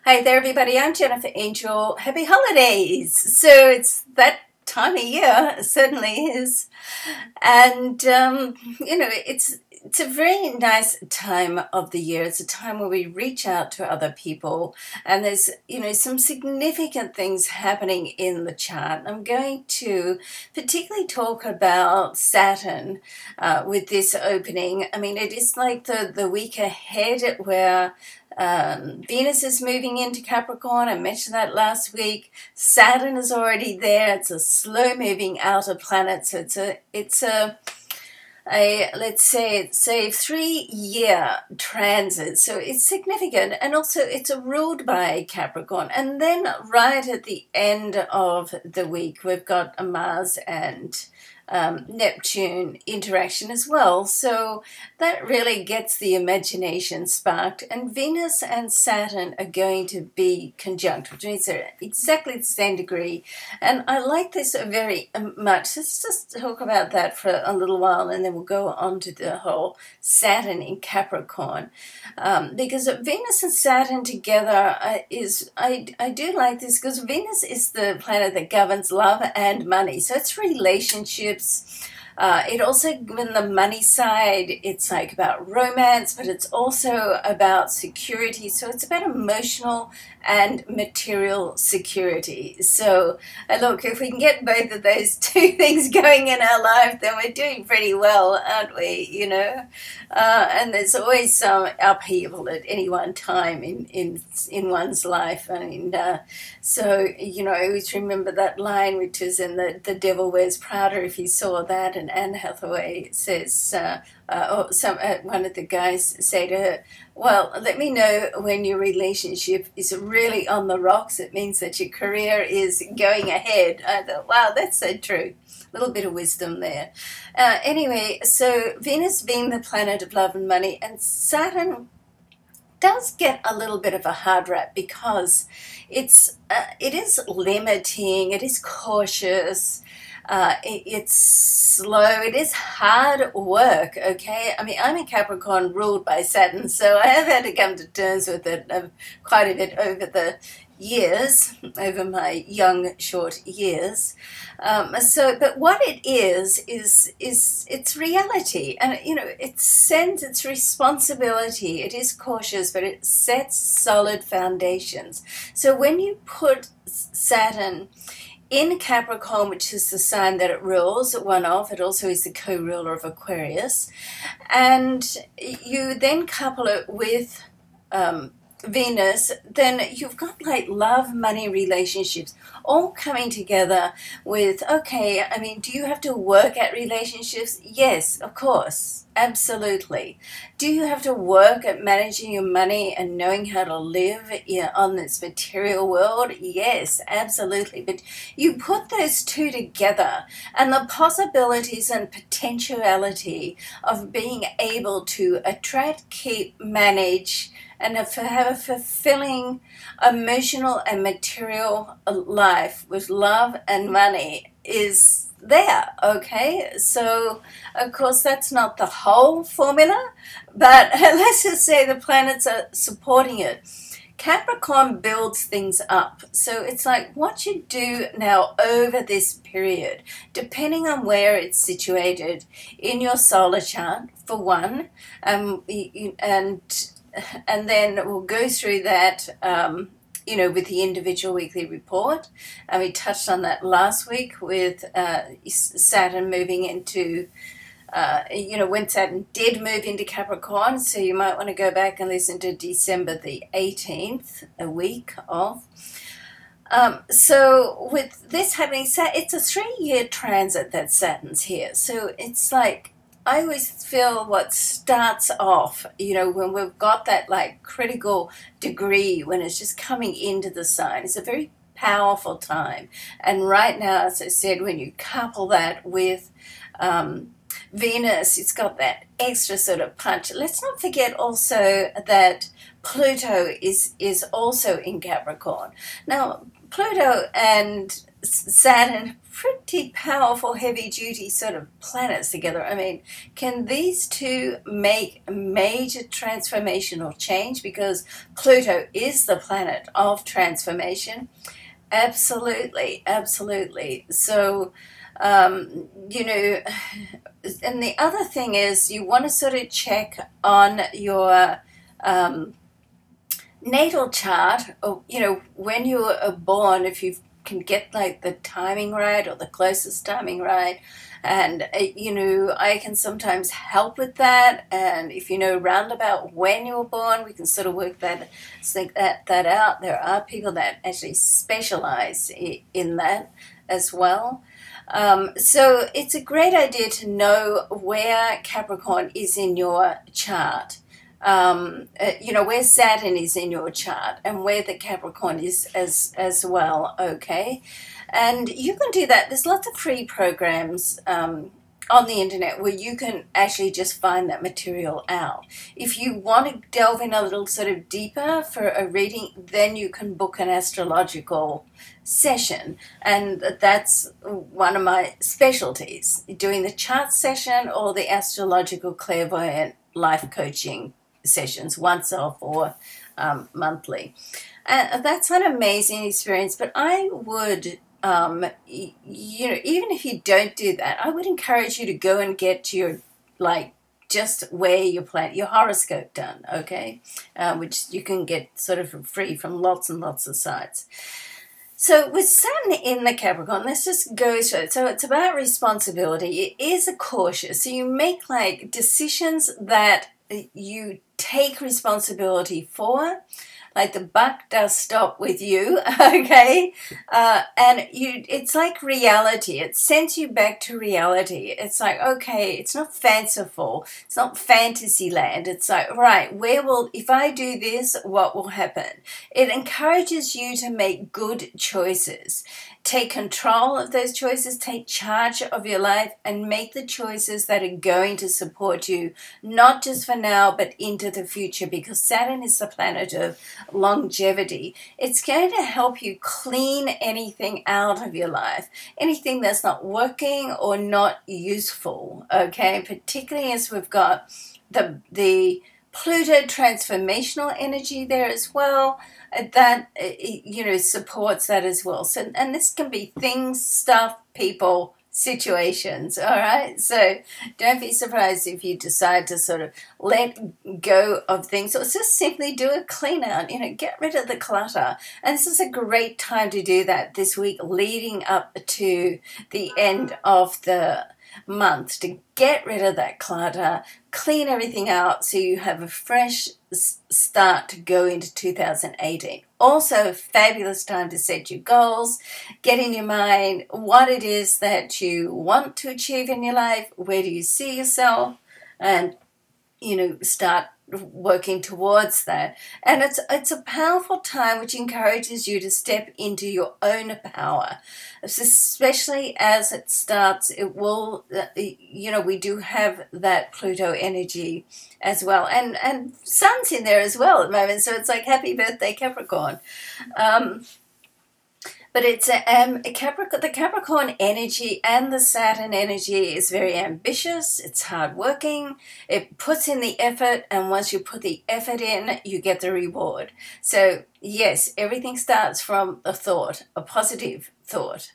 Hi there, everybody. I'm Jennifer Angel. Happy holidays. So it's that time of year, it certainly is. And, it's a very nice time of the year. It's a time where we reach out to other people, and there's, some significant things happening in the chart. I'm going to particularly talk about Saturn with this opening. I mean, it is like the week ahead where Venus is moving into Capricorn. I mentioned that last week. Saturn is already there. It's a slow-moving outer planet, so it's a let's say it's a 3-year transit, so it's significant, and also it's ruled by Capricorn. And then right at the end of the week, we've got a Mars and Neptune interaction as well, so that really gets the imagination sparked. And Venus and Saturn are going to be conjunct, which means they're exactly the same degree, and I like this very much. Let's just talk about that for a little while, and then we'll go on to the whole Saturn in Capricorn, because Venus and Saturn together I do like this, because Venus is the planet that governs love and money, so it's relationships. It also, in the money side, it's like about romance, but it's also about security. So it's about emotional and material security. So look, if we can get both of those two things going in our life, then we're doing pretty well, aren't we? And there's always some upheaval at any one time in one's life. I mean, so I always remember that line, which is in the Devil Wears Prada, if you saw that. And Anne Hathaway says, one of the guys say to her, well, let me know when your relationship is really on the rocks. It means that your career is going ahead. I thought, wow, that's so true. A little bit of wisdom there. Anyway, so Venus being the planet of love and money, and Saturn does get a little bit of a hard rap, because it is limiting, it is cautious, it's slow, it is hard work, okay? I mean, I'm a Capricorn ruled by Saturn, so I have had to come to terms with it quite a bit over the years, over my young, short years. But what it is it's reality, and it sends its responsibility. It is cautious, but it sets solid foundations. So when you put Saturn in Capricorn, which is the sign that it rules, one of, it also is the co-ruler of Aquarius, and you then couple it with Venus, then you've got like love, money, relationships all coming together with, okay, I mean, do you have to work at relationships? Yes, of course, absolutely. Do you have to work at managing your money and knowing how to live on this material world? Yes, absolutely. But you put those two together, and the possibilities and potentiality of being able to attract, keep, manage, and have a fulfilling emotional and material life with love and money is there, okay? So, of course, that's not the whole formula, but let's just say the planets are supporting it. Capricorn builds things up, so it's like what you do now over this period, depending on where it's situated in your solar chart, for one, and then we'll go through that, with the individual weekly report. And we touched on that last week with Saturn moving into, when Saturn did move into Capricorn. So you might want to go back and listen to December the 18th, a week of. So with this happening, it's a 3-year transit that Saturn's here. So it's like, I always feel what starts off, when we've got that like critical degree, when it's just coming into the sign, it's a very powerful time. And right now, as I said, when you couple that with Venus, it's got that extra sort of punch. Let's not forget also that Pluto is also in Capricorn. Now, Pluto and Saturn, pretty powerful, heavy-duty sort of planets together. I mean, can these two make a major transformational change? Because Pluto is the planet of transformation. Absolutely, absolutely. So, you know, and the other thing is you want to sort of check on your natal chart, or, you know, when you were born, if you can get like the timing right or the closest timing right. And, you know, I can sometimes help with that. And if you know roundabout when you were born, we can sort of work that, think that out. There are people that actually specialize in that as well. So it's a great idea to know where Capricorn is in your chart. You know, where Saturn is in your chart and where the Capricorn is as well, okay? And you can do that. There's lots of free programs on the internet where you can actually just find that material out. If you want to delve in a little sort of deeper for a reading, then you can book an astrological session, and that's one of my specialties, doing the chart session or the astrological clairvoyant life coaching sessions, once off or monthly. And that's an amazing experience. But I would, you know, even if you don't do that, I would encourage you to go and get your, like, just where your planet, your horoscope done, okay? Which you can get sort of for free from lots and lots of sites. So with Saturn in the Capricorn, let's just go through it. So it's about responsibility. It is a cautious. So you make like decisions that you take responsibility for. Like the buck does stop with you, okay? And it's like reality. It sends you back to reality. It's like, okay, it's not fanciful. It's not fantasy land. It's like, right, if I do this, what will happen? It encourages you to make good choices. Take control of those choices, take charge of your life, and make the choices that are going to support you, not just for now, but into the future, because Saturn is the planet of longevity. It's going to help you clean anything out of your life, anything that's not working or not useful, okay? Particularly as we've got the Pluto transformational energy there as well, that, you know, supports that as well. So, and this can be things, stuff, people, situations, all right? So don't be surprised if you decide to sort of let go of things, or just simply do a clean out, you know, get rid of the clutter. And this is a great time to do that this week leading up to the end of the month, to get rid of that clutter, clean everything out so you have a fresh start to go into 2018. Also a fabulous time to set your goals, get in your mind what it is that you want to achieve in your life, where do you see yourself, and, you know, start working towards that. And it's a powerful time which encourages you to step into your own power, especially as it starts. It will, you know, we do have that Pluto energy as well, and Sun's in there as well at the moment, so it's like happy birthday Capricorn. But it's the Capricorn energy and the Saturn energy is very ambitious. It's hardworking. It puts in the effort, and once you put the effort in, you get the reward. So yes, everything starts from a thought, a positive thought.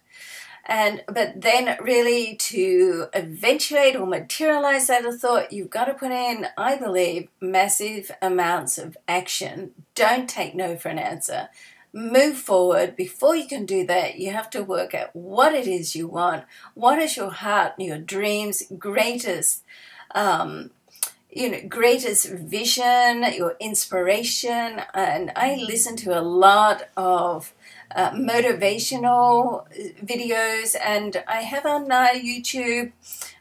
But then really to eventuate or materialize that thought, you've got to put in, I believe, massive amounts of action. Don't take no for an answer. Move forward. Before you can do that, you have to work out what it is you want. What is your heart, your dreams, greatest greatest vision, your inspiration. And I listen to a lot of motivational videos, and I have on YouTube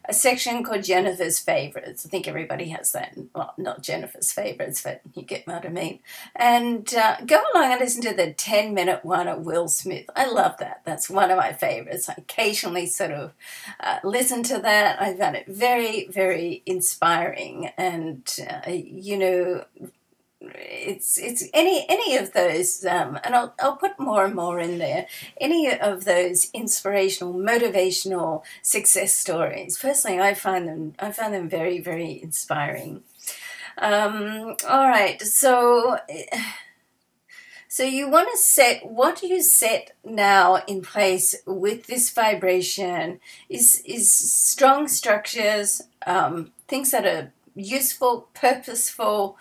a section called Jennifer's Favorites. I think everybody has that. Well, not Jennifer's Favorites, but you get what I mean. And go along and listen to the 10-minute one of Will Smith. I love that. That's one of my favorites. I occasionally sort of listen to that. I found it very, very inspiring. And, you know, it's any of those, and I'll put more and more in there. Any of those inspirational, motivational success stories. Personally, I find them very, very inspiring. All right, so you want to set, what you set now in place with this vibration is strong structures, things that are useful, purposeful,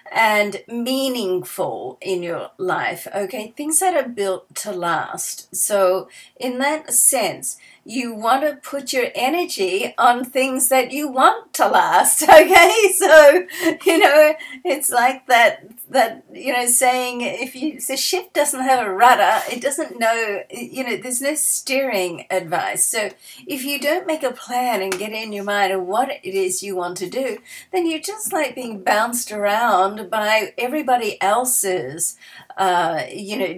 and meaningful in your life, okay? Things that are built to last. So in that sense, you want to put your energy on things that you want to last, okay? So, it's like that saying, if the ship doesn't have a rudder, it doesn't know, there's no steering advice. So if you don't make a plan and get in your mind of what it is you want to do, then you're just like being bounced around by everybody else's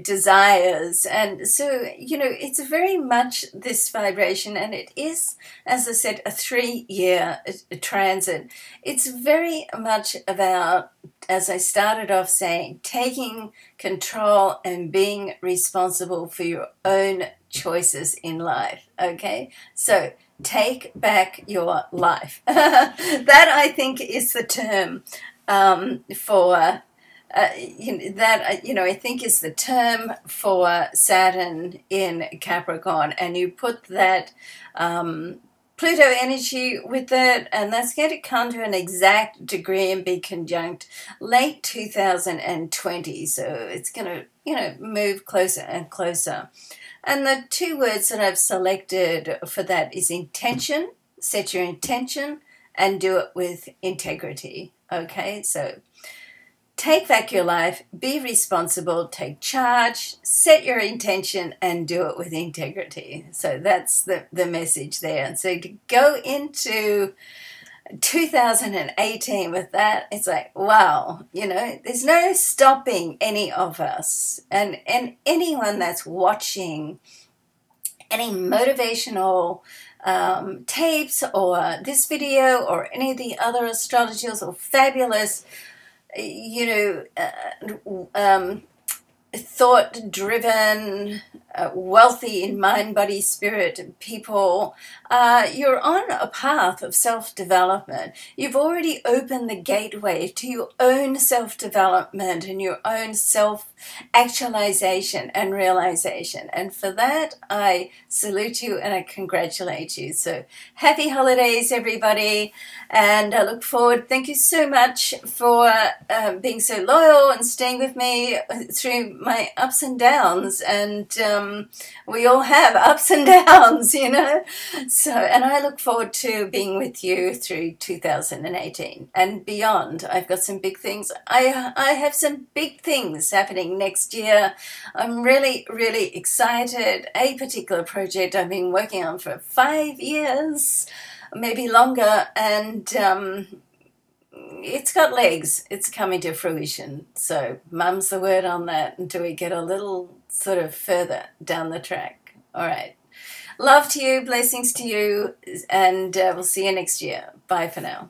desires. And so, it's very much this vibration, and it is, as I said, a 3-year transit. It's very much about, as I started off saying, taking control and being responsible for your own choices in life, okay? So take back your life. That, I think, is the term for I think is the term for Saturn in Capricorn, and you put that Pluto energy with it, and that's going to come to an exact degree and be conjunct late 2020. So it's going to move closer and closer. And the 2 words that I've selected for that is intention. Set your intention and do it with integrity. Okay, so take back your life, be responsible, take charge, set your intention, and do it with integrity. So that's the message there. And so to go into 2018 with that, it's like, wow, there's no stopping any of us. And anyone that's watching any motivational tapes or this video or any of the other astrologers or fabulous thought-driven, wealthy in mind, body, spirit people, you're on a path of self-development. You've already opened the gateway to your own self-development and your own self-actualization and realization. And for that, I salute you and I congratulate you. So happy holidays, everybody. And I look forward. Thank you so much for being so loyal and staying with me through my ups and downs. And we all have ups and downs, So, and I look forward to being with you through 2018 and beyond. I've got some big things. I have some big things happening next year. I'm really, really excited. A particular project I've been working on for 5 years, maybe longer, and it's got legs. It's coming to fruition. So mum's the word on that until we get a little sort of further down the track. All right. Love to you, blessings to you, and we'll see you next year. Bye for now.